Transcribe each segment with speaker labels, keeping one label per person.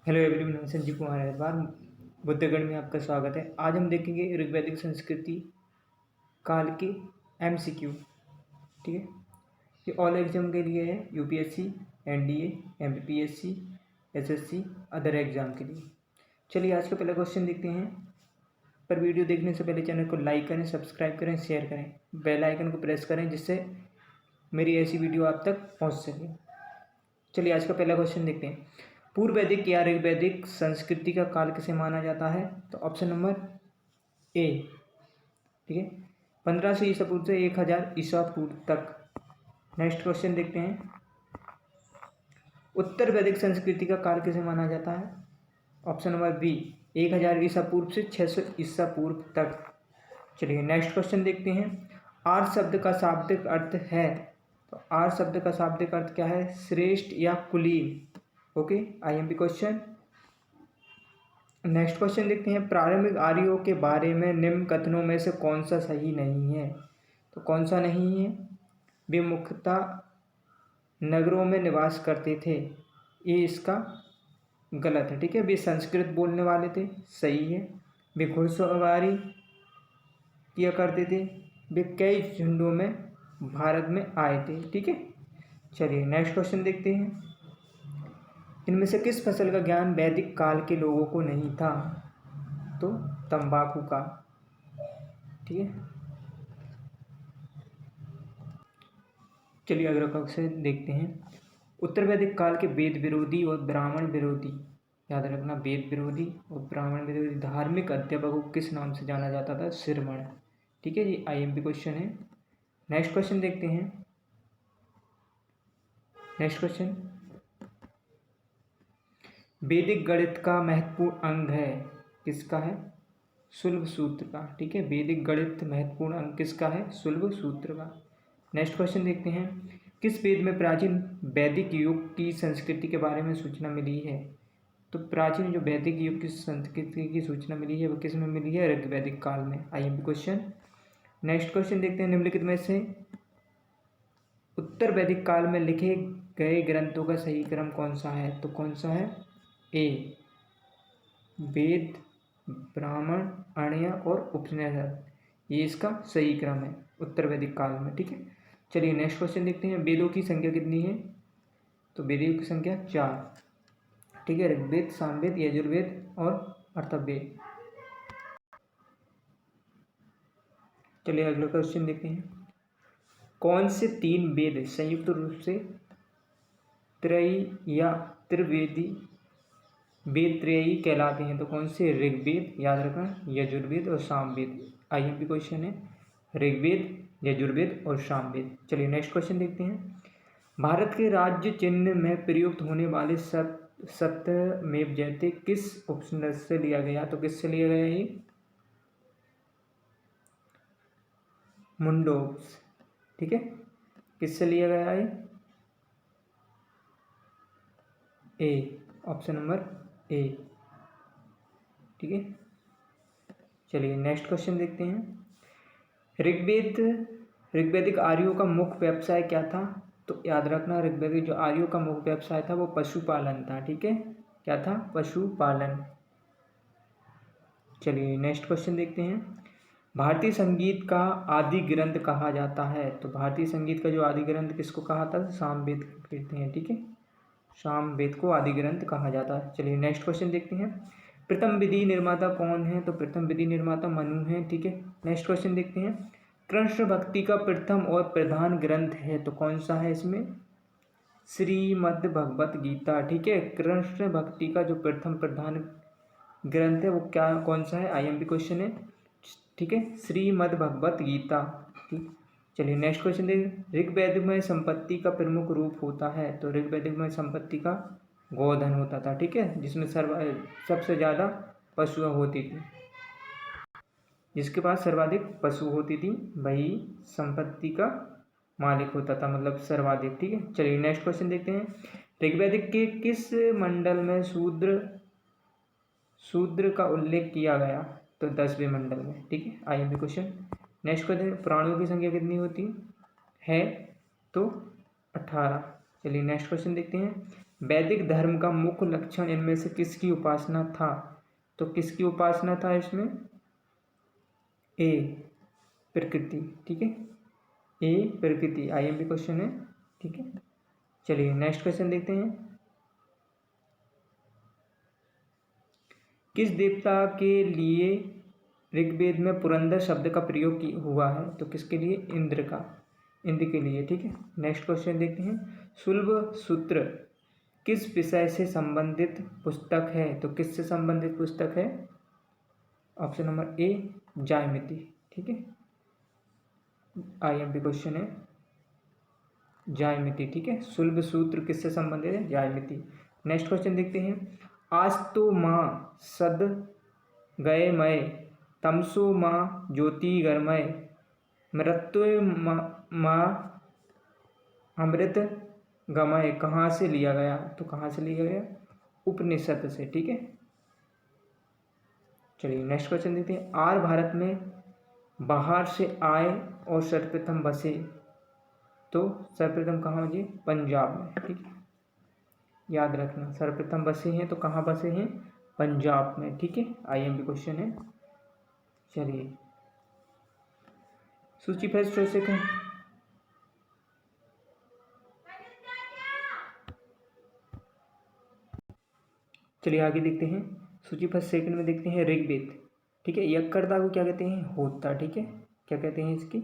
Speaker 1: Hello everyone, मैं संजीव कुमार अग्रवाल बुद्धगण में आपका स्वागत है। आज हम देखेंगे ऋग्वैदिक संस्कृति काल के एमसीक्यू। ठीक है, ये ऑल एग्जाम के लिए है, UPSC, NDA, MPPSC, SSC, other exam के लिए। चलिए आज का पहला क्वेश्चन देखते हैं। पर वीडियो देखने से पहले चैनल को लाइक करें, सब्सक्राइब करें, शेयर करें, बेल आइकन को प्रेस करें जिससे मेरी ऐसी वीडियो आप तक पहुँच सके। चलिए आज का पहला क्वेश्चन देखते हैं। पूर्व वैदिक या ऋग्वैदिक संस्कृति का काल किसे माना जाता है? तो ऑप्शन नंबर ए। ठीक है, 1500 ईसा पूर्व से 1000 ईसा पूर्व तक। नेक्स्ट क्वेश्चन देखते हैं। उत्तर वैदिक संस्कृति का काल किसे माना जाता है? ऑप्शन नंबर बी, 1000 ईसा पूर्व से 600 ईसा पूर्व तक। चलिए नेक्स्ट क्वेश्चन देखते हैं। आर्य शब्द का शाब्दिक अर्थ है, तो आर्य शब्द का शाब्दिक अर्थ क्या है? श्रेष्ठ या कुलीन। Okay, IMP question. Next question देखते हैं। प्रारंभिक आर्यों के बारे में निम्न कथनों में से कौन सा सही नहीं है? तो कौन सा नहीं है? वे मुख्यतः नगरों में निवास करते थे, ये इसका गलत है। ठीक है, वे संस्कृत बोलने वाले थे, सही है। वे घुड़सवारी किया करते थे, वे कई झुंडों में भारत में आए थे। ठीक है, चलिए नेक्स्ट क्वेश्चन देखते हैं। इनमें से किस फसल का ज्ञान वैदिक काल के लोगों को नहीं था? तो तंबाकू का। ठीक है, चलिए अगला क्वेश्चन देखते हैं। उत्तर वैदिक काल के वेद विरोधी और ब्राह्मण विरोधी, याद रखना, वेद विरोधी और ब्राह्मण विरोधी धार्मिक अध्यापक को किस नाम से जाना जाता था? शिरमण। ठीक है, ये आईएमपी क्वेश्चन है। नेक्स्ट क्वेश्चन देखते हैं। नेक्स्ट क्वेश्चन, वैदिक गणित का महत्वपूर्ण अंग है, किसका है? शुल्ब सूत्र का। ठीक है, वैदिक गणित महत्वपूर्ण अंग किसका है? शुल्ब सूत्र का। नेक्स्ट क्वेश्चन देखते हैं। किस वेद में प्राचीन वैदिक युग की संस्कृति के बारे में सूचना मिली है? तो प्राचीन जो वैदिक युग की संस्कृति की सूचना मिली है वो किस में मिली है? ऋग्वैदिक काल में। IMP question. नेक्स्ट क्वेश्चन देखते हैं। निम्नलिखित में से उत्तर वैदिक काल में लिखे गए ग्रंथों का सही क्रम कौन सा है? तो कौन सा है? ए, वेद, ब्राह्मण, अण्य और उपनिषद, ये इसका सही क्रम है उत्तर वैदिक काल में। ठीक है, चलिए नेक्स्ट क्वेश्चन देखते हैं। वेदों की संख्या कितनी है? तो वेदों की संख्या 4। ठीक है, ऋग्वेद, सामवेद, यजुर्वेद और अथर्ववेद। चलिए अगला क्वेश्चन देखते हैं। कौन से 3 वेद संयुक्त रूप से त्रयी या त्रिवेदी वेद त्रयी कहलाते हैं? तो कौन से? ऋग्वेद, याद रखना, यजुर्वेद और सामवेद। आईएमपी क्वेश्चन है, ऋग्वेद, यजुर्वेद और सामवेद। चलिए नेक्स्ट क्वेश्चन देखते हैं। भारत के राज्य चिन्ह में प्रयुक्त होने वाले सत्यमेव जयते किस उपनिषद से लिया गया? तो किससे लिया गया? ये मुंडोस। ठीक है, किससे लिया गया है? ए, ऑप्शन नंबर ए। ठीक है, चलिए नेक्स्ट क्वेश्चन देखते हैं। ऋग्वैदिक आर्यों का मुख्य व्यवसाय क्या था? तो याद रखना, ऋग्वैदिक जो आर्यों का मुख्य व्यवसाय था वो पशुपालन था। ठीक है, क्या था? पशुपालन। चलिए नेक्स्ट क्वेश्चन देखते हैं। भारतीय संगीत का आदि ग्रंथ कहा जाता है? तो भारतीय संगीत का जो आदि ग्रंथ किसको कहा था? सामवेद कहते हैं। ठीक है, सामवेद को आदि ग्रंथ कहा जाता है। चलिए नेक्स्ट क्वेश्चन देखते हैं। प्रथम विधि निर्माता कौन है? तो प्रथम विधि निर्माता मनु है। ठीक है, नेक्स्ट क्वेश्चन देखते हैं। कृष्ण भक्ति का प्रथम और प्रधान ग्रंथ है, तो कौन सा है इसमें? श्रीमद् भगवत गीता। ठीक है, कृष्ण भक्ति का जो प्रथम प्रधान ग्रंथ है वो क्या, कौन सा है? आईएमपी क्वेश्चन है। ठीक है, श्रीमद् भगवत गीता। ठीक, चलिए नेक्स्ट क्वेश्चन देखिए। ऋग्वेद में संपत्ति का प्रमुख रूप होता है? तो ऋग्वेद में संपत्ति का गोधन होता था। ठीक है, जिसमें सबसे ज़्यादा पशुएं होती थी, जिसके पास सर्वाधिक पशु होती थी वही संपत्ति का मालिक होता था, मतलब सर्वाधिक। ठीक है, चलिए नेक्स्ट क्वेश्चन देखते हैं। ऋग्वेदिक के किस मंडल में शूद्र का उल्लेख किया गया? तो 10वें मंडल में। ठीक है, आईएमपी क्वेश्चन। नेक्स्ट क्वेश्चन, प्राणियों की संख्या कितनी होती है? तो 18। चलिए नेक्स्ट क्वेश्चन देखते हैं। वैदिक धर्म का मुख्य लक्षण इनमें से किसकी उपासना था? तो किसकी उपासना था इसमें? ए प्रकृति, ठीक है, ए प्रकृति, आईएमपी क्वेश्चन है, ठीक है। चलिए नेक्स्ट क्वेश्चन देखते हैं। किस देवता के लिए ऋग्वेद में पुरंदर शब्द का प्रयोग हुआ है? तो किसके लिए? इंद्र का, इंद्र के लिए, ठीक है। नेक्स्ट क्वेश्चन देखते हैं। शुल्ब सूत्र किस विषय से संबंधित पुस्तक है? तो किससे संबंधित पुस्तक है? ऑप्शन नंबर ए ज्यामिति, ठीक है, आईएमपी क्वेश्चन है ज्यामिति, ठीक है। शुल्ब सूत्र किससे संबंधित है? ज्यामिति। नेक्स्ट क्वेश्चन देखते हैं। आज तो माँ सद गए मय, तमसो माँ ज्योति गरमय, मृत्यु माँ अमृत गमय कहाँ से लिया गया? तो कहाँ से लिया गया? उपनिषद से, ठीक है। चलिए नेक्स्ट क्वेश्चन देखते हैं। आर्य भारत में बाहर से आए और सर्वप्रथम बसे, तो सर्वप्रथम कहाँ जी? पंजाब में, ठीक है, याद रखना। सर्वप्रथम बसे हैं तो कहाँ बसे हैं? पंजाब में, ठीक है, आईएमपी क्वेश्चन है। चलिए सूची फर्स्ट हो सके। चलिए आगे देखते हैं। सूची फर्स्ट सेकंड में देखते हैं ऋग्वेद, ठीक है। यज्ञकर्ता को क्या कहते हैं? होता, ठीक है, क्या कहते हैं इसकी?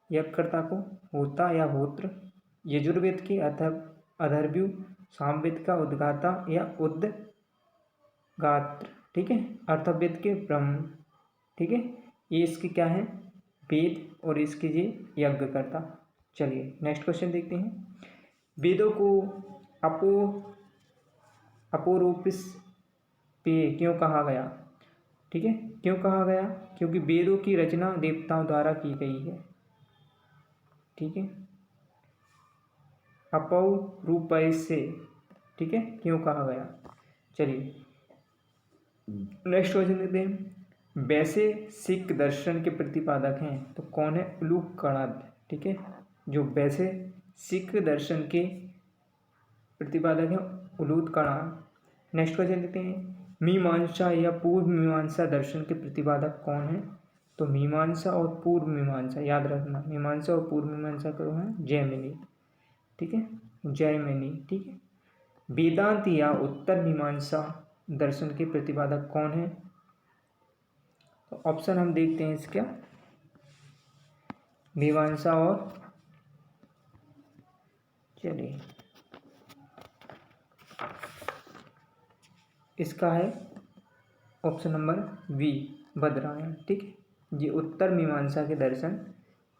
Speaker 1: यज्ञकर्ता को होता या होत्र। यजुर्वेद की अथर्वणव्यु, सामवेद का उद्गाता या उद्गात्र, ठीक है, अर्थवेद के ब्रह्म, ठीक है, ये इसके क्या है? वेद, और इसके ये यज्ञकर्ता। चलिए नेक्स्ट क्वेश्चन देखते हैं। वेदों को अपोरूपिस पे क्यों कहा गया? ठीक है, क्यों कहा गया? क्योंकि वेदों की रचना देवताओं द्वारा की गई है, ठीक है, अपौरूपैसे, ठीक है, क्यों कहा गया? चलिए नेक्स्ट क्वेश्चन देखते हैं। वैसे सिख दर्शन के प्रतिपादक हैं तो कौन है? उलूक कणाद, ठीक है, जो वैसे सिख दर्शन के प्रतिपादक हैं उलूक कणाद। नेक्स्ट क्वेश्चन देखते हैं। मीमांसा या पूर्व मीमांसा दर्शन के प्रतिपादक कौन है? तो मीमांसा और पूर्व मीमांसा, याद रखना, मीमांसा और पूर्व मीमांसा कौन है? जैमिनी, ठीक है, जैमिनी, ठीक है। वेदांत या उत्तर मीमांसा दर्शन के प्रतिपादक कौन है? तो ऑप्शन हम देखते हैं इसका, मीमांसा और, चलिए इसका है ऑप्शन नंबर बी बदरायण, ठीक है, ये उत्तर मीमांसा के दर्शन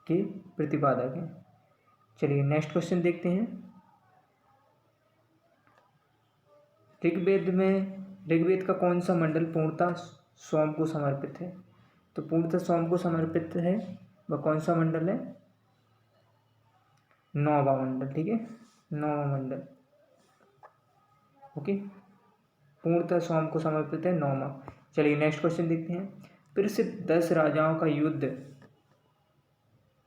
Speaker 1: के प्रतिपादक हैं। चलिए नेक्स्ट क्वेश्चन देखते हैं। ऋग्वेद का कौन सा मंडल पूर्णतः सोम को समर्पित है? तो पूर्णतः सोम को समर्पित है वह कौन सा मंडल है? 9वां मंडल, ठीक है, 9वां मंडल, ओके, पूर्णतः सोम को समर्पित है 9वां। चलिए नेक्स्ट क्वेश्चन देखते हैं। प्रसिद्ध 10 राजाओं का युद्ध,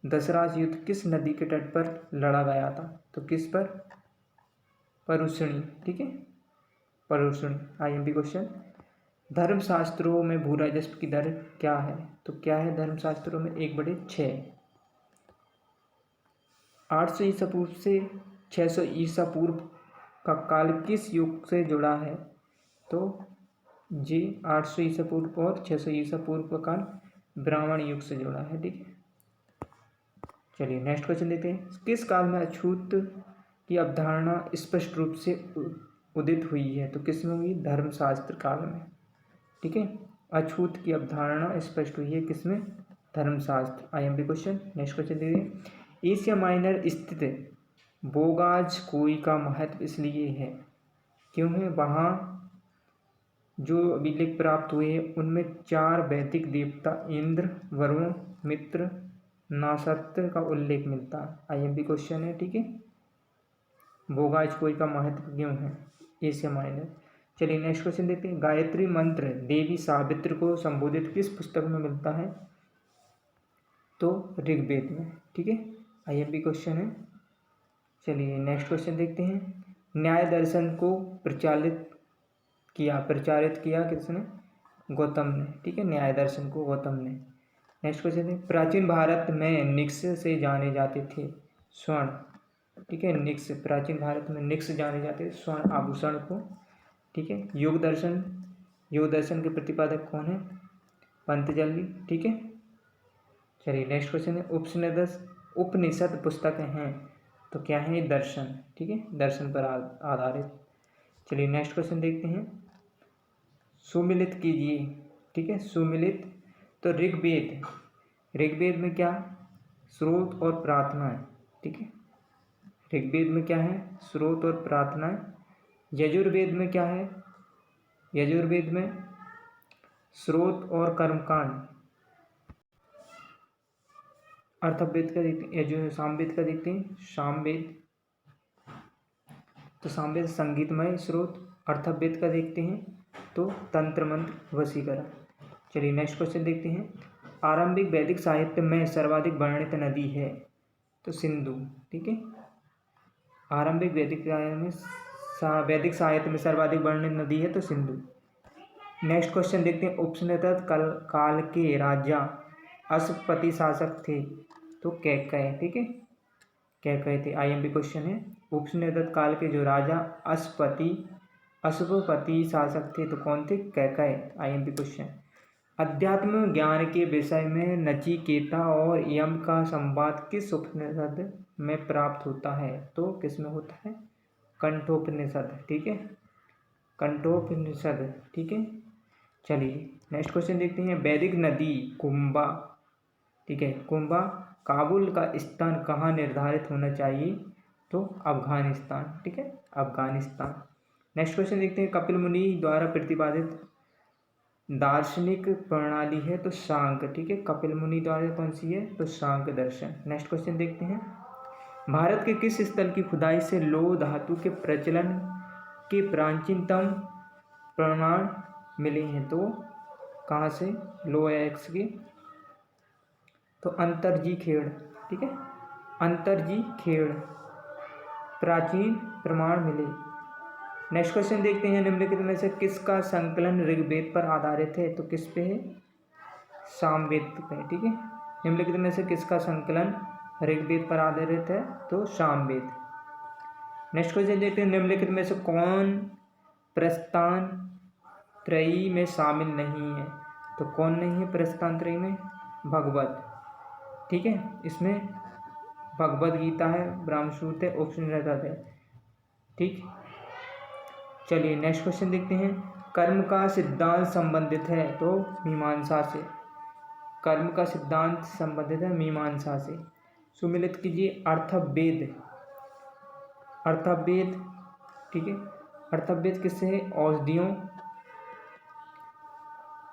Speaker 1: दशराज युद्ध किस नदी के तट पर लड़ा गया था? तो किस पर? परुष्णी, ठीक है, परुष्णी, आईएमपी क्वेश्चन। धर्मशास्त्रों में भू राजस्व की दर क्या है? तो क्या है धर्मशास्त्रों में? 1/6। 800 ईसा पूर्व से 600 ईसा पूर्व का काल किस युग से जुड़ा है? तो जी 800 ईसा पूर्व और 600 ईसा पूर्व का काल ब्राह्मण युग से जुड़ा है, ठीक है। चलिए नेक्स्ट क्वेश्चन देखते हैं। किस काल में अछूत की अवधारणा स्पष्ट रूप से उदित हुई है? तो किस में हुई? धर्मशास्त्र काल में, ठीक है, अछूत की अवधारणा स्पष्ट हुई है किसमें? धर्मशास्त्र, आईएमपी क्वेश्चन। नेक्स्ट क्वेश्चन देखिए। एशिया माइनर स्थित बोगाज कोई का महत्व इसलिए है, क्यों है? वहाँ जो अभिलेख प्राप्त हुए हैं उनमें 4 वैदिक देवता इंद्र, वरुण, मित्र, नासत्य का उल्लेख मिलता है, आईएमपी क्वेश्चन है, ठीक है। बोगाज कोई का महत्व क्यों है एशिया माइनर? चलिए नेक्स्ट क्वेश्चन देखते हैं। गायत्री मंत्र देवी सावित्री को संबोधित किस पुस्तक में मिलता है? तो ऋग्वेद में, ठीक है, आईएमपी क्वेश्चन है। चलिए नेक्स्ट क्वेश्चन देखते हैं। न्याय दर्शन को प्रचारित किया किसने? गौतम ने। ठीक है, न्याय दर्शन को गौतम ने। नेक्स्ट क्वेश्चन है, प्राचीन भारत में निक्स से जाने जाते थे स्वर्ण। ठीक है, निक्स, प्राचीन भारत में निक्स जाने जाते थे स्वर्ण आभूषण को। ठीक है, योग दर्शन के प्रतिपादक कौन है? पंतजलि। ठीक है, चलिए नेक्स्ट क्वेश्चन है, उपनिषद पुस्तकें हैं तो क्या है? ये दर्शन। ठीक है, दर्शन पर आधारित। चलिए नेक्स्ट क्वेश्चन देखते हैं, सुमिलित कीजिए। ठीक है, सुमिलित, तो ऋग्वेद में क्या? स्रोत और प्रार्थना है। ठीक है, ऋग्वेद में क्या है? स्रोत और प्रार्थना है। यजुर्वेद में क्या है? यजुर्वेद में स्रोत और कर्मकांड। अर्थवेद का देखते हैं, जो सामवेद का देखते हैं, सामवेद, तो सामवेद संगीतमय स्रोत। अर्थवेद का देखते हैं तो तंत्र मंत्र वशीकरण। चलिए नेक्स्ट क्वेश्चन देखते हैं, आरंभिक वैदिक साहित्य में सर्वाधिक वर्णित नदी है तो सिंधु। ठीक है, आरंभिक वैदिक साहित्य में सर्वाधिक वर्णित नदी है तो सिंधु। नेक्स्ट क्वेश्चन देखते हैं, उपनिषद काल के राजा अश्वपति शासक थे तो कैकय। ठीक है, कैकय थे। आईएमपी क्वेश्चन है, उपनिषद काल के जो राजा अश्वपति शासक थे तो कौन थे? कैकय। IMP question. अध्यात्म ज्ञान के विषय में नचिकेता और यम का संवाद किस उपनिषद में प्राप्त होता है? तो किस में होता है? कंठोपनिषद। ठीक है, कंठोपनिषद। ठीक है, चलिए नेक्स्ट क्वेश्चन देखते हैं, वैदिक नदी कुंभा। ठीक है, कुंभा काबुल का स्थान कहाँ निर्धारित होना चाहिए? तो अफगानिस्तान। ठीक है, अफगानिस्तान। नेक्स्ट क्वेश्चन देखते हैं, कपिल मुनि द्वारा प्रतिपादित दार्शनिक प्रणाली है तो सांख्य। ठीक है, कपिल मुनि द्वारा कौन सी है? तो सांख्य दर्शन। नेक्स्ट क्वेश्चन देखते हैं, भारत के किस स्थल की खुदाई से लौह धातु के प्रचलन के प्राचीनतम प्रमाण मिले हैं? तो कहाँ से? लोह एक्स की, तो अंतरजी खेड़। ठीक है, अंतरजी खेड़ प्राचीन प्रमाण मिले। नेक्स्ट क्वेश्चन देखते हैं, निम्नलिखित में से किसका संकलन ऋग्वेद पर आधारित है? तो किस पे है? सामवेद पे। ठीक है, निम्नलिखित में से किसका संकलन ऋग्वेद पर आधारित है? तो सामवेद। नेक्स्ट क्वेश्चन देखते हैं, निम्नलिखित में से कौन प्रस्थान त्रयी में शामिल नहीं है? तो कौन नहीं है प्रस्थान त्रयी में? भगवत। ठीक है, इसमें भगवद गीता है, ब्रह्मसूत्र है, उपनिषद है। ठीक, चलिए नेक्स्ट क्वेश्चन देखते हैं, कर्म का सिद्धांत संबंधित है तो मीमांसा से। कर्म का सिद्धांत संबंधित है मीमांसा से। सुमिलित कीजिए, अर्थवेद। अर्थवेद। ठीक है, अर्थवेद किससे है? औषधियों।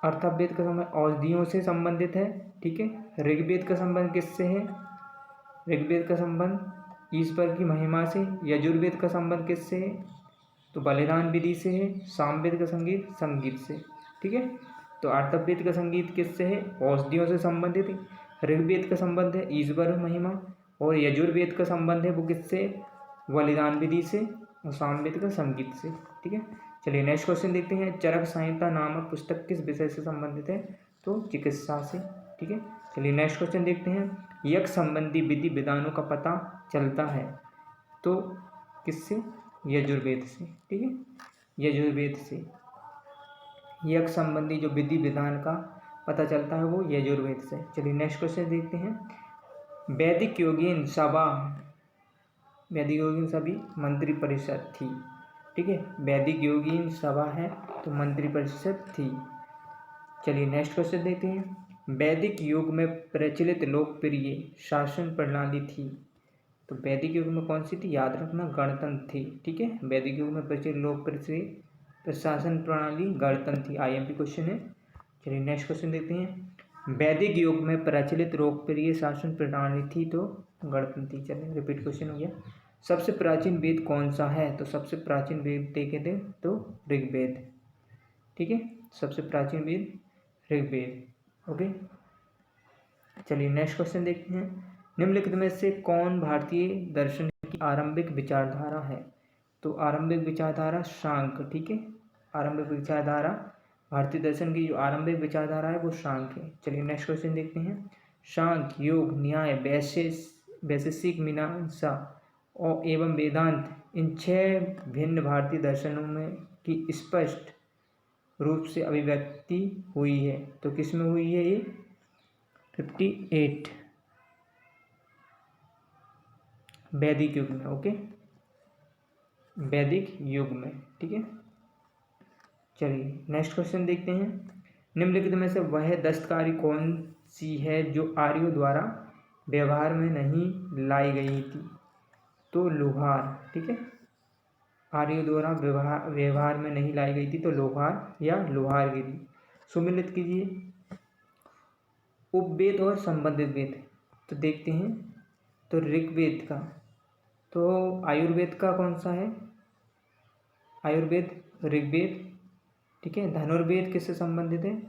Speaker 1: अर्थवेद का संबंध औषधियों से संबंधित है। ठीक है, ऋग्वेद का संबंध किससे है? ऋग्वेद का संबंध ईश्वर की महिमा से। यजुर्वेद का संबंध किससे है? तो बलिदान विधि से है। सामवेद का संगीत से। ठीक है, तो अर्थवेद का संगीत किससे है? औषधियों से संबंधित है। ऋग्वेद का संबंध है ईश्वर महिमा, और यजुर्वेद का संबंध है वो किससे? बलिदान विधि से, और सामवेद का संगीत से। ठीक है, चलिए नेक्स्ट क्वेश्चन देखते हैं, चरक संहिता नामक पुस्तक किस विषय से संबंधित है? तो चिकित्सा से। ठीक है, चलिए नेक्स्ट क्वेश्चन देखते हैं, यज्ञ संबंधी विधि विधानों का पता चलता है तो किससे? यजुर्वेद से। ठीक है, यजुर्वेद से यज्ञ संबंधी जो विधि विधान का पता चलता है वो यजुर्वेद से। चलिए नेक्स्ट क्वेश्चन देखते हैं, वैदिक योगीन सभा, वैदिक योगीन सभी मंत्री परिषद थी। ठीक है, वैदिक योगीन सभा है तो मंत्री परिषद थी। चलिए नेक्स्ट क्वेश्चन देखते हैं, वैदिक युग में प्रचलित लोकप्रिय शासन प्रणाली थी तो वैदिक युग में कौन सी थी? याद रखना, गणतंत्र थी। ठीक है, वैदिक युग में प्रचलित लोकप्रिय प्रशासन प्रणाली गणतंत्र थी। आईएमपी क्वेश्चन है। चलिए नेक्स्ट क्वेश्चन देखते हैं, वैदिक युग में प्रचलित लोकप्रिय शासन प्रणाली थी तो गणतंत्र थी। चलिए रिपीट क्वेश्चन हो गया, सबसे प्राचीन वेद कौन सा है? तो सबसे प्राचीन वेद देखे थे तो ऋग्वेद। ठीक है, सबसे प्राचीन वेद ऋग्वेद। ओके, चलिए नेक्स्ट क्वेश्चन देखते हैं, निम्नलिखित में से कौन भारतीय दर्शन की आरंभिक विचारधारा है? तो आरंभिक विचारधारा शांक, ठीक है, आरंभिक विचारधारा भारतीय दर्शन की जो आरंभिक विचारधारा है वो शांक है। चलिए नेक्स्ट क्वेश्चन देखते हैं। शांक, योग, न्याय, वैशेषिक मीमांसा और एवं वेदांत, इन 6 भिन्न भारतीय दर्शनों में की स्पष्ट रूप से अभिव्यक्ति हुई है। तो किस में हुई है ये? 58 वैदिक युग में। ओके, वैदिक युग में, ठीक है। चलिए नेक्स्ट क्वेश्चन देखते हैं। निम्नलिखित में से वह दस्तकारी कौन सी है जो आर्यों द्वारा व्यवहार में नहीं लाई गई थी? तो लोहार, ठीक है, आर्यों द्वारा व्यवहार में नहीं लाई गई थी तो लोहार या लोहारगिरी। सुमिलित कीजिए उपवेद और संबंधित वेद। तो देखते हैं, तो ऋग्वेद का, तो आयुर्वेद का कौन सा है? आयुर्वेद, ऋग्वेद, ठीक है। धनुर्वेद किससे संबंधित है?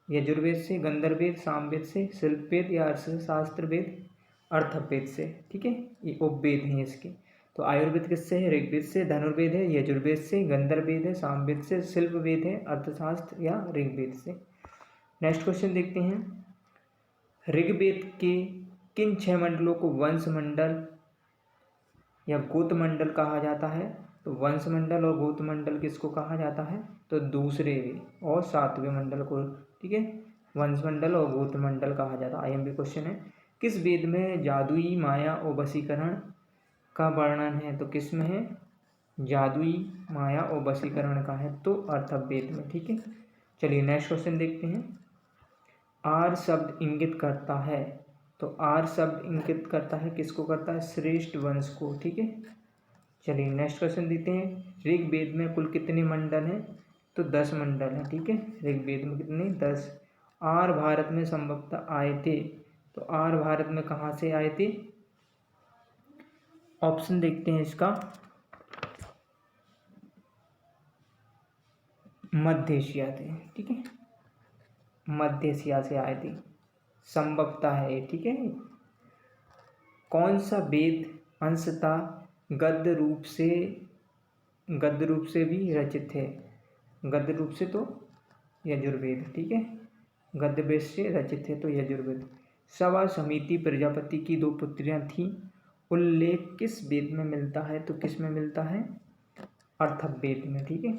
Speaker 1: यजुर्वेद से। गंधर्वेद सामवेद से। शिल्पवेद या अर्थशास्त्र वेद अर्थवेद से, ठीक है, ये उपवेद हैं इसके। तो आयुर्वेद किससे है? ऋग्वेद से। धनुर्वेद है यजुर्वेद से। गंधर्वेद है सामवेद से। शिल्पवेद है अर्थशास्त्र या ऋग्वेद से। नेक्स्ट क्वेश्चन देखते हैं। ऋग्वेद के किन 6 मंडलों को वंश मंडल या गोत्र मंडल कहा जाता है? तो वंश मंडल और गोत्र मंडल किसको कहा जाता है? तो दूसरे और 7वें मंडल को, ठीक है, वंश मंडल और गोत्र मंडल कहा जाता है। IMP क्वेश्चन है। किस वेद में जादुई माया और वशीकरण का वर्णन है? तो किस में है? जादुई माया और वशीकरण का है तो अर्थवेद में, ठीक है। चलिए नेक्स्ट क्वेश्चन देखते हैं। आर शब्द इंगित करता है, तो आर शब्द इंगित करता है किसको करता है? श्रेष्ठ वंश को, ठीक है। चलिए नेक्स्ट क्वेश्चन देते हैं। ऋग्वेद में कुल कितने मंडल हैं? तो 10 मंडल हैं, ठीक है। ऋग्वेद में कितने? 10। आर भारत में संभवतः आए थे, तो आर भारत में कहाँ से आए थे? ऑप्शन देखते हैं इसका, मध्य एशिया से, ठीक है, मध्य एशिया से आए थे, संभवतः है, ठीक है। कौन सा वेद अंशतः गद्य रूप से भी रचित है? गद्य रूप से तो यजुर्वेद, ठीक है, गद्य वेद से रचित है तो यजुर्वेद। सभा समिति प्रजापति की 2 पुत्रियां थीं, उल्लेख किस वेद में मिलता है? तो किस में मिलता है? अर्थवेद में, ठीक है,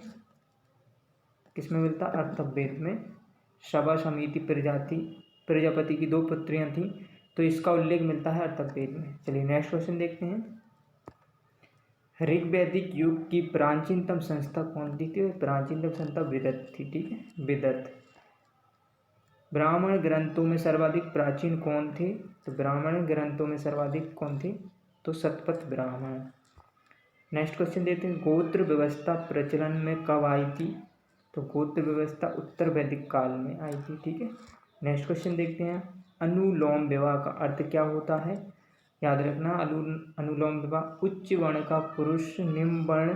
Speaker 1: किस में मिलता है? अर्थवेद में। सभा समिति प्रजापति की 2 पुत्रियां थीं, तो इसका उल्लेख मिलता है अर्थवेद में। चलिए नेक्स्ट क्वेश्चन देखते हैं। ऋग्वैदिक युग की प्राचीनतम संस्था कौन थी? तो प्राचीनतम संस्था विदत थी, ठीक है, विदत। ब्राह्मण ग्रंथों में सर्वाधिक प्राचीन कौन थे? तो ब्राह्मण ग्रंथों में सर्वाधिक कौन थे? तो शतपथ ब्राह्मण। नेक्स्ट क्वेश्चन देते हैं। गोत्र व्यवस्था प्रचलन में कब आई थी? तो गोत्र व्यवस्था उत्तर वैदिक काल में आई थी, ठीक है। नेक्स्ट क्वेश्चन देखते हैं। अनुलोम विवाह का अर्थ क्या होता है? याद रखना, अनुलोम विवाह उच्च वर्ण का पुरुष निम्न वर्ण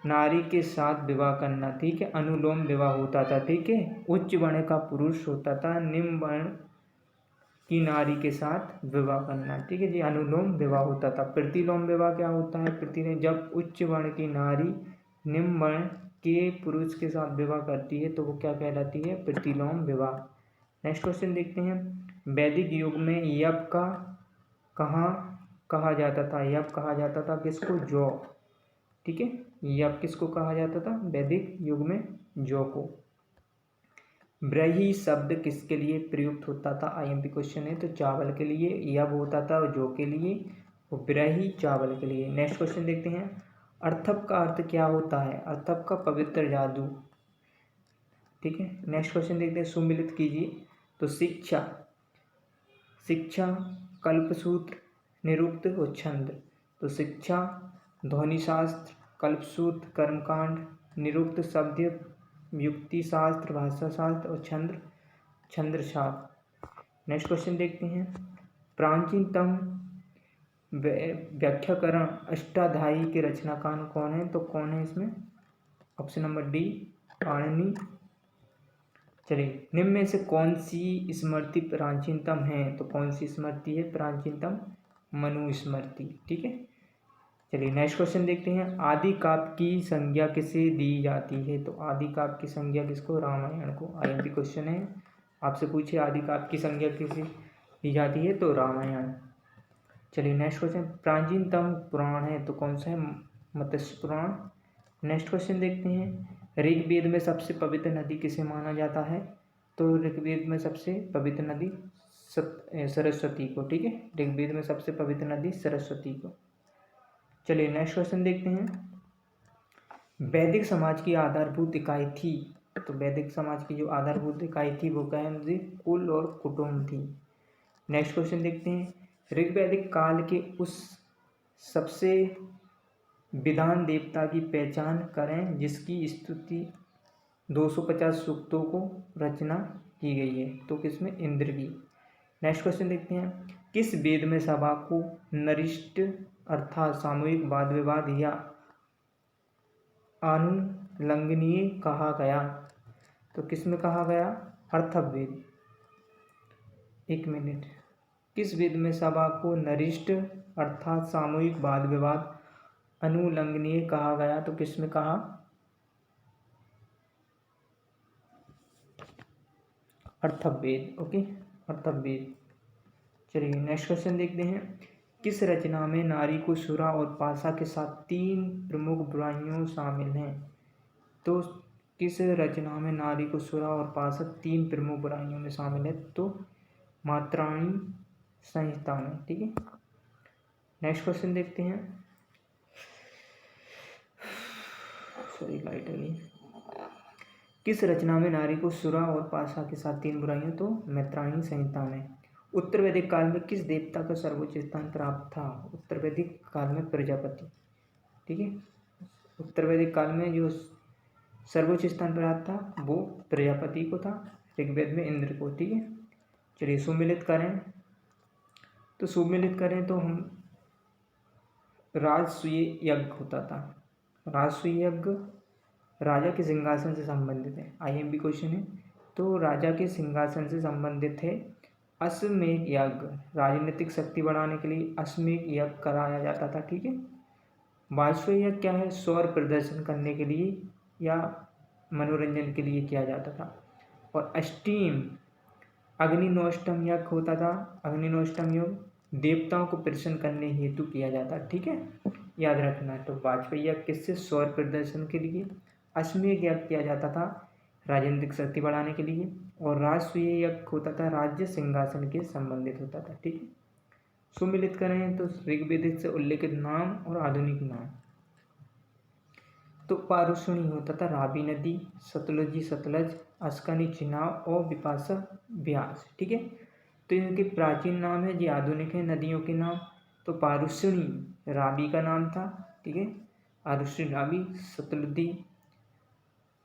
Speaker 1: नारी के साथ विवाह करना, ठीक है, अनुलोम विवाह होता था, ठीक है। उच्च वर्ण का पुरुष होता था, निम्न वर्ण की नारी के साथ विवाह करना, ठीक है जी, अनुलोम विवाह होता था। प्रतिलोम विवाह क्या होता है? प्रतिलोम जब उच्च वर्ण की नारी निम्न वर्ण के पुरुष के साथ विवाह करती है तो वो क्या कहलाती है? प्रतिलोम विवाह। नेक्स्ट क्वेश्चन देखते हैं। वैदिक युग में यज्ञ का कहाँ कहा जाता था? यज्ञ कहा जाता था किसको? जौ, ठीक है, यज्ञ किसको कहा जाता था वैदिक युग में? जौ को। ब्रही शब्द किसके लिए प्रयुक्त होता था? IMP क्वेश्चन है। तो चावल के लिए यज्ञ होता था और जौ के लिए, वो ब्रही चावल के लिए। नेक्स्ट क्वेश्चन देखते हैं। अर्थव का अर्थ क्या होता है? अर्थव का पवित्र जादू, ठीक है। नेक्स्ट क्वेश्चन देखते हैं। सुमिलित कीजिए। तो शिक्षा, कल्पसूत्र, निरुक्त और छंद। तो शिक्षा, ध्वनिशास्त्र, कल्पसूत्र, कर्मकांड, निरुक्त, शब्द युक्ति शास्त्र, भाषा शास्त्र और छंद्रशास्त्र। नेक्स्ट क्वेश्चन देखते हैं। प्राचीनतम व्याख्याकरण अष्टाध्यायी के रचनाकार कौन है? तो कौन है इसमें? Option number D, Panini. चलिए, निम्न में से कौन सी स्मृति प्राचीनतम है? तो कौन सी स्मृति है प्राचीनतम? मनुस्मृति, ठीक है। चलिए नेक्स्ट क्वेश्चन देखते हैं। आदि काव्य की संज्ञा किसे दी जाती है? तो आदि काव्य की संज्ञा किसको? रामायण को। आईएमपी क्वेश्चन है, आपसे पूछिए आदि काव्य की संज्ञा किसे दी जाती है? तो रामायण। चलिए नेक्स्ट क्वेश्चन। प्राचीनतम पुराण है तो कौन सा है? मत्स्य पुराण। नेक्स्ट क्वेश्चन देखते हैं। ऋग्वेद में सबसे पवित्र नदी किसे माना जाता है? तो ऋग्वेद में सबसे पवित्र नदी सरस्वती को। ठीक है, ऋग्वेद में सबसे पवित्र नदी सरस्वती को। चलिए नेक्स्ट क्वेश्चन देखते हैं। वैदिक समाज की आधारभूत इकाई थी, तो वैदिक समाज की जो आधारभूत इकाई थी वो क्या है? कुल और कुटुंब थी। नेक्स्ट क्वेश्चन देखते हैं। ऋग्वैदिक काल के उस सबसे विधान देवता की पहचान करें जिसकी स्तुति 250 सूक्तों को रचना की गई है, तो किसमें? इंद्र की। नेक्स्ट क्वेश्चन देखते हैं। किस वेद में सभा को नरिष्ट अर्थात सामूहिक वाद विवाद या अनुलंघनीय कहा गया? तो किसमें कहा गया? अर्थवेद। एक मिनट। किस वेद में सभा को नरिष्ट अर्थात सामूहिक वाद विवाद अनुलंघनीय कहा गया? तो किसमें कहा? अर्थवेद। ओके, अर्थवेद। चलिए नेक्स्ट क्वेश्चन देखते हैं। किस रचना में नारी को सुरा और पासा के साथ 3 प्रमुख बुराइयों शामिल हैं? तो किस रचना में नारी को सुरा और पासा 3 प्रमुख बुराइयों में शामिल है? तो मात्राणी संहिता में। ठीक है, नेक्स्ट क्वेश्चन देखते हैं। सॉरी, लाइट आ गई। किस रचना में नारी को सुरा और पासा के साथ 3 बुराइयों? तो मैत्रायणी संहिता में। उत्तर वैदिक काल में किस देवता का सर्वोच्च स्थान प्राप्त था? उत्तर वैदिक काल में प्रजापति। ठीक है, उत्तर वैदिक काल में जो सर्वोच्च स्थान प्राप्त था वो प्रजापति को था, ऋग्वेद में इंद्र को। ठीक है, चलिए सुमिलित करें। तो सुमिलित करें तो हम राजसूय यज्ञ होता था। राजसूय यज्ञ राजा के सिंहासन से संबंधित है, आईएमपी क्वेश्चन है। तो राजा के सिंहासन से संबंधित है। अश्वमेध यज्ञ राजनीतिक शक्ति बढ़ाने के लिए अश्वमेध यज्ञ कराया जाता था। ठीक है, वाजपेयी यज्ञ क्या है? सौर प्रदर्शन करने के लिए या मनोरंजन के लिए किया जाता था। और अष्टमी अग्निनोष्टम यज्ञ होता था। अग्निनोष्टम यज्ञ देवताओं को प्रसन्न करने हेतु किया जाता। ठीक है, याद रखना है। तो वाजपेयी यज्ञ किससे? सौर प्रदर्शन के लिए। अश्वमेध यज्ञ किया जाता था राजनीतिक शक्ति बढ़ाने के लिए। और राजसूय यज्ञ होता था राज्य सिंहासन के संबंधित होता था। ठीक है, सुमिलित करें तो ऋग्वेद से उल्लेखित नाम और आधुनिक नाम। तो पारुषणी होता था रावी नदी, सतलुजी सतलज, अस्कनी चिनाब और बिपाशा ब्यास। ठीक है, तो इनके प्राचीन नाम है, ये आधुनिक है नदियों के नाम। तो पारुषणी रावी का नाम था। ठीक है, पारुषणी रावी, सतलुदी,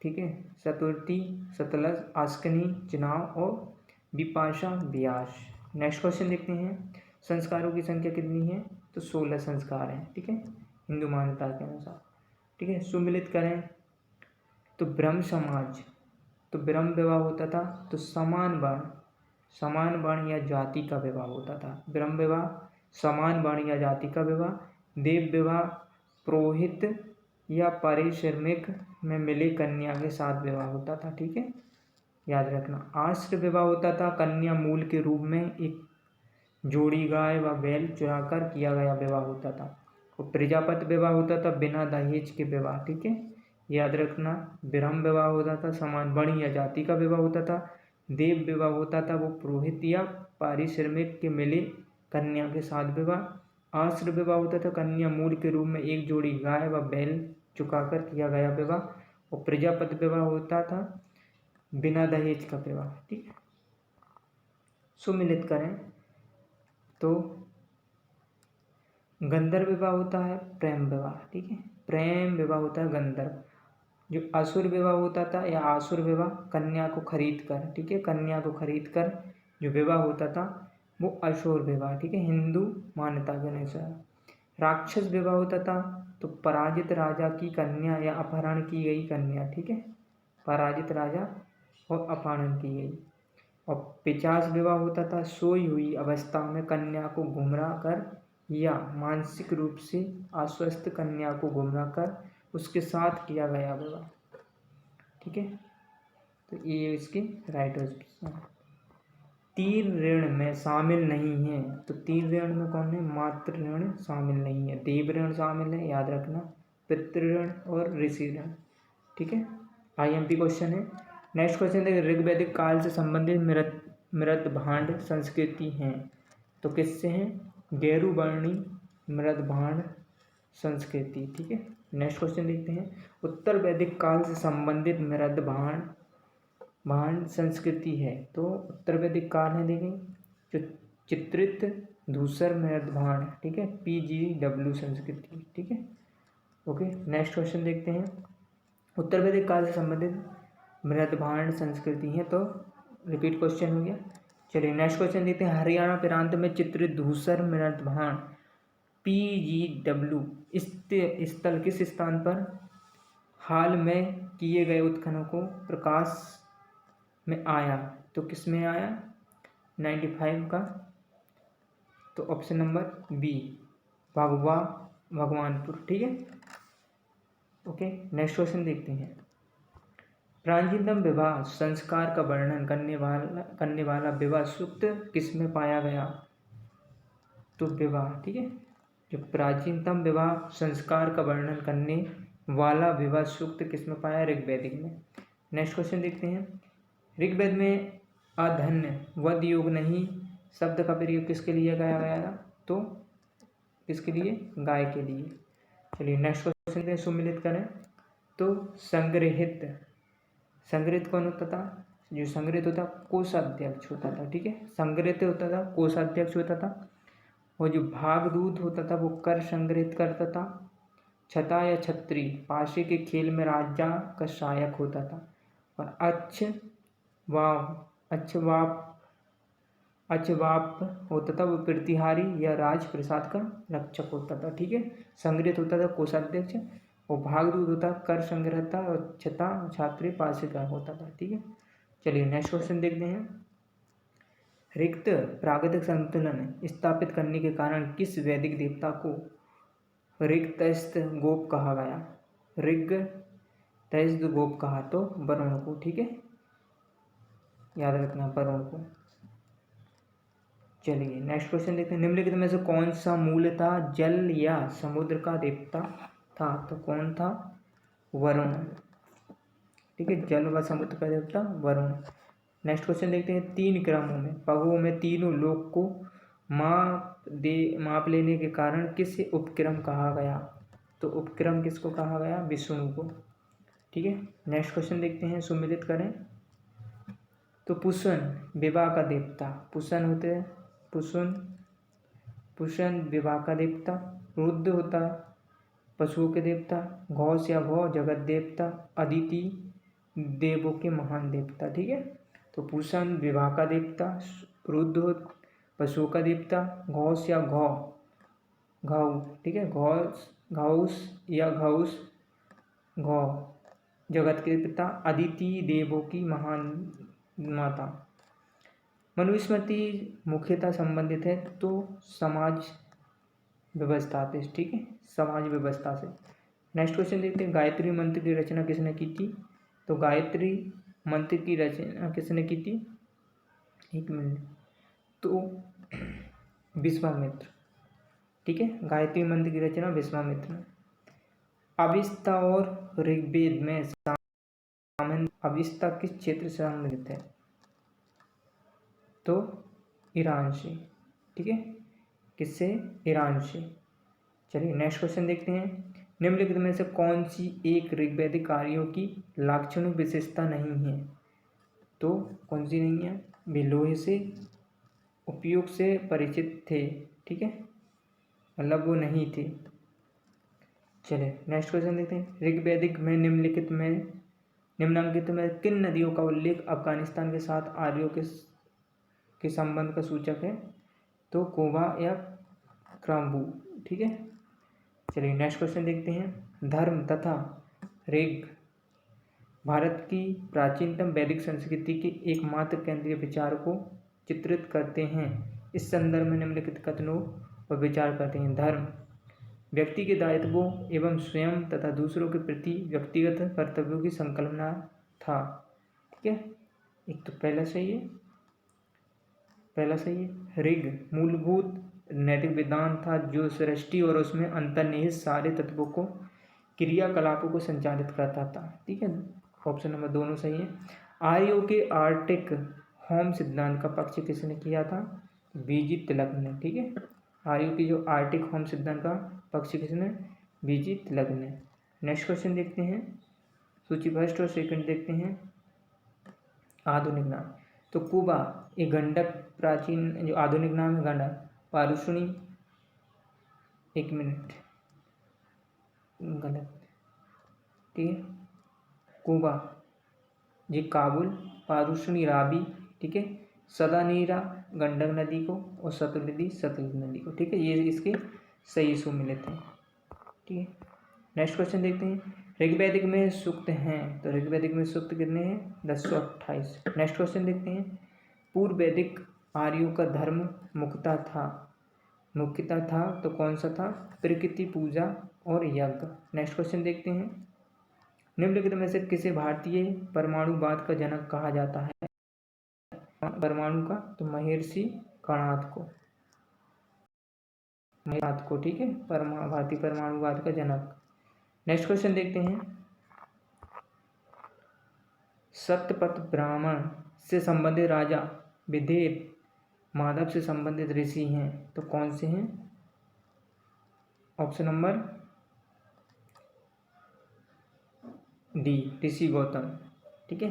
Speaker 1: ठीक है, सतुर्ती सतलज, आस्कनी चिनाब और बिपाशा ब्यास। नेक्स्ट क्वेश्चन देखते हैं। संस्कारों की संख्या कितनी है? तो 16 संस्कार हैं। ठीक है, हिंदू मान्यता के अनुसार। ठीक है, सुमिलित करें तो ब्रह्म समाज, तो ब्रह्म विवाह होता था। तो समान वर्ण या जाति का विवाह होता था। ब्रह्म विवाह समान वर्ण या जाति का विवाह। देव विवाह पुरोहित या पारिश्रमिक में मिले कन्या के साथ विवाह होता था। ठीक है, याद रखना। आश्रय विवाह होता था। कन्या मूल के रूप में एक जोड़ी गाय व बैल चुराकर किया गया विवाह होता था। और प्रजापति विवाह होता था बिना दहेज के विवाह। ठीक है, याद रखना। ब्रह्म विवाह होता था समान वर्ण या जाति का विवाह होता था। देव विवाह होता था वो पुरोहित या पारिश्रमिक के मिले कन्या के साथ विवाह। आश्रय विवाह होता था कन्या मूल के रूप में एक जोड़ी गाय व बैल चुकाकर किया गया विवाह। और प्रजापति विवाह होता था बिना दहेज का विवाह। ठीक है, सुमिलित करें तो गंधर्व विवाह होता है प्रेम विवाह। ठीक है, प्रेम विवाह होता है गंधर्व। जो असुर विवाह होता था या आसुर विवाह कन्या को खरीद कर, ठीक है, कन्या को खरीद कर जो विवाह होता था वो असुर विवाह। ठीक है, हिंदू मान्यता के अनुसार। राक्षस विवाह होता था तो पराजित राजा की कन्या या अपहरण की गई कन्या। ठीक है, पराजित राजा और अपहरण की गई। और पिशाच विवाह होता था सोई हुई अवस्था में कन्या को गुमराह कर या मानसिक रूप से अस्वस्थ कन्या को गुमराह कर उसके साथ किया गया विवाह। ठीक है, तो ये इसके राइट ऑप्शन है। तीन ऋण में शामिल नहीं है, तो तीन ऋण में कौन है? मातृ ऋण शामिल नहीं है, देव ऋण शामिल है, याद रखना, पितृ ऋण और ऋषि ऋण। ठीक है, IMP क्वेश्चन है। नेक्स्ट क्वेश्चन देखिए, ऋग्वैदिक काल से संबंधित मृत भांड संस्कृति हैं, तो किससे हैं? गेरुवर्णी मृत भांड संस्कृति। ठीक है, नेक्स्ट क्वेश्चन देखते हैं, उत्तर वैदिक काल से संबंधित मृत भांड संस्कृति है, तो उत्तर वैदिक काल है, देखें, जो चित्रित धूसर मृत भांड। ठीक है, PGW संस्कृति। ठीक है, ओके। नेक्स्ट क्वेश्चन देखते हैं, उत्तर वैदिक काल से संबंधित मृत भांड संस्कृति है, तो रिपीट क्वेश्चन हो गया। चलिए नेक्स्ट क्वेश्चन देखते हैं, हरियाणा प्रांत में चित्रित धूसर मृत भांड PGW स्थल किस स्थान पर हाल में किए गए उत्खनन को प्रकाश में आया? तो किस में आया? 95 का, तो ऑप्शन नंबर बी, भगवानपुर। ठीक है, ओके। नेक्स्ट क्वेश्चन देखते हैं, प्राचीनतम विवाह संस्कार का वर्णन करने वाला विवाह सूक्त किस में पाया गया? तो विवाह, ठीक है, जो प्राचीनतम विवाह संस्कार का वर्णन करने वाला विवाह सूक्त किस में पाया? ऋग्वैदिक में। नेक्स्ट क्वेश्चन देखते हैं, ऋग्वेद में अधन्य वध योग नहीं शब्द का प्रयोग किसके लिए किया गया था? तो किसके लिए? गाय के लिए। चलिए नेक्स्ट क्वेश्चन सुमिलित करें, तो संग्रहित कौन होता था? जो संग्रहित होता कोषाध्यक्ष होता था। ठीक है, संग्रहित होता था कोषाध्यक्ष होता था, और जो भागदूत होता था वो कर संग्रहित करता था। छता या छत्री पाशे के खेल में राजा का सहायक होता था, और अच्छवाप होता था वो प्रतिहारी या राज प्रसाद का रक्षक होता था। ठीक है, संग्रहित होता था कोषाध्यक्ष, और भागदूत होता कर संग्रहता, और छता छात्री पाशे का होता था। ठीक है, चलिए नेक्स्ट क्वेश्चन देखते हैं, रिक्त प्राकृतिक संतुलन स्थापित करने के कारण किस वैदिक देवता को ऋक्तस्थ गोप कहा गया? ऋक्तस्थ गोप कहा तो वरुण को। ठीक है, याद रखना, वरुण को। चलिए नेक्स्ट क्वेश्चन देखते हैं, निम्नलिखित में से कौन सा मूलतः जल या समुद्र का देवता था? तो कौन था? वरुण। ठीक है, जल व समुद्र का देवता वरुण। नेक्स्ट क्वेश्चन देखते हैं, तीन क्रमों में पगों में तीनों लोक को माप लेने के कारण किस उपक्रम कहा गया? तो उपक्रम किसको कहा गया? विष्णु को। ठीक है, नेक्स्ट क्वेश्चन देखते हैं, सुमिलित करें, तो पुष्ण विवाह का देवता, पुष्ण होते हैं, पुष्ण विवाह का देवता, रुद्र होता पशुओं के देवता, घोष या भौ जगत देवता, अदिति देवों के महान देवता। ठीक है, तो पुष्ण विवाह का देवता, रुद्र पशुओं का देवता, घोष या घाऊ, ठीक है, घाउस या घाउस घौ जगत के पिता, अदिति देवों की महान माता। मनुस्मृति मुख्यतः संबंधित है तो समाज व्यवस्था से। ठीक है, समाज व्यवस्था से। नेक्स्ट क्वेश्चन देखते हैं, गायत्री मंत्र की रचना किसने की थी? तो गायत्री मंत्र की रचना किसने की थी? एक मिनट, तो विश्वामित्र। ठीक है, गायत्री मंत्र की रचना विश्वामित्र ने। अविस्ता और ऋग्वेद में अविस्ता किस क्षेत्र से संबंधित है? तो ईरान से। ठीक है, किससे? ईरान से। चलिए नेक्स्ट क्वेश्चन देखते हैं, निम्नलिखित में से कौन सी एक ऋग्वैदिक कार्यों की लाक्षणिक विशेषता नहीं है? तो कौन सी नहीं है? वे लोहे से उपयोग से परिचित थे। ठीक है, मतलब वो नहीं थे। चलिए नेक्स्ट क्वेश्चन देखते हैं, ऋग्वैदिक में निम्नांकित में किन नदियों का उल्लेख अफगानिस्तान के साथ आर्यों के संबंध का सूचक है? तो कोबा या क्राम्बू। ठीक है, चलिए नेक्स्ट क्वेश्चन देखते हैं, धर्म तथा ऋग भारत की प्राचीनतम वैदिक संस्कृति के एकमात्र केंद्रीय विचार को चित्रित करते हैं। इस संदर्भ में निम्नलिखित कथनों पर विचार करते हैं। धर्म व्यक्ति के दायित्वों एवं स्वयं तथा दूसरों के प्रति व्यक्तिगत कर्तव्यों की संकल्पना था। ठीक है, एक तो पहला सही है। ऋग मूलभूत नैतिक विधान था जो सृष्टि और उसमें अंतर्निहित सारे तत्वों को क्रियाकलापों को संचालित करता था। ठीक है, ऑप्शन नंबर दोनों सही है। आर्यों के आर्टिक होम सिद्धांत का पक्ष किसने किया था? वीजी तिलक ने। ठीक है, आर्यों की जो आर्टिक होम सिद्धांत का पक्ष किसने? वीजी तिलक ने। नेक्स्ट क्वेश्चन देखते हैं, सूची फर्स्ट और सेकंड देखते हैं। आधुनिक नाम तो कुबा एक गंडक, प्राचीन जो आधुनिक नाम है गंडक। पारुषणी, एक मिनट, गलत, ठीक है, कुबा जी काबुल, पारुषणी राबी, ठीक है, सदानीरा गंडक नदी को और सतलुज नदी को। ठीक है, ये इसके सही सो मिले थे। ठीक है, नेक्स्ट क्वेश्चन देखते हैं। ऋग्वैदिक में सूक्त हैं, तो ऋग्वैदिक में सूक्त कितने हैं? 1028। नेक्स्ट क्वेश्चन देखते हैं। पूर्व वैदिक आर्यों का धर्म मुख्यता था तो कौन सा था? प्रकृति पूजा और यज्ञ। नेक्स्ट क्वेश्चन देखते हैं। निम्नलिखित में से किसे भारतीय परमाणुवाद का जनक कहा जाता है? परमाणु का तो महर्षि कणाद को। ठीक है, भारतीय परमाणुवाद का जनक। नेक्स्ट क्वेश्चन देखते हैं। सत्यपथ ब्राह्मण से संबंधित राजा विदेह माधव से संबंधित ऋषि हैं तो कौन से हैं? ऑप्शन नंबर डी, ऋषि गौतम। ठीक है,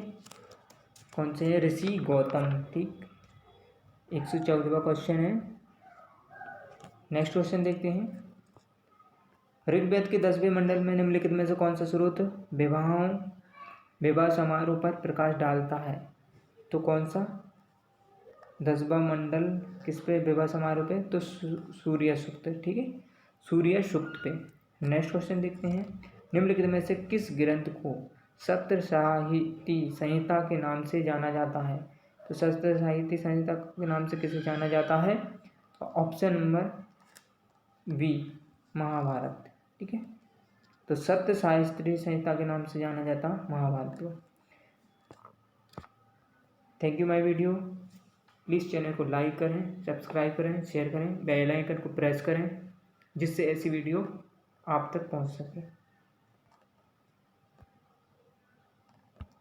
Speaker 1: कौन से हैं? ऋषि गौतम। ठीक, 114वां क्वेश्चन है। नेक्स्ट क्वेश्चन देखते हैं। ऋग्वेद के 10वें मंडल में निम्नलिखित में से कौन सा स्रोत विवाह समारोह पर प्रकाश डालता है? तो कौन सा? 10वां मंडल किस पे विवाह समारोह पे? तो सूर्य सूक्त। ठीक है, सूर्य सूक्त पे। नेक्स्ट क्वेश्चन देखते हैं। निम्नलिखित में से किस ग्रंथ को सप्त साहित्य संहिता के नाम से जाना जाता है? तो सप्त साहित्य संहिता के नाम से किसे जाना जाता है? Option number b, Mahabharat. ठीक है, तो सप्त साहित्य संहिता के नाम से जाना जाता महाभारत को। Thank you my video. Please channel को लाइक करें, सब्सक्राइब करें, शेयर करें, बेल आइकन को प्रेस करें जिससे ऐसी वीडियो आप तक पहुंच सके।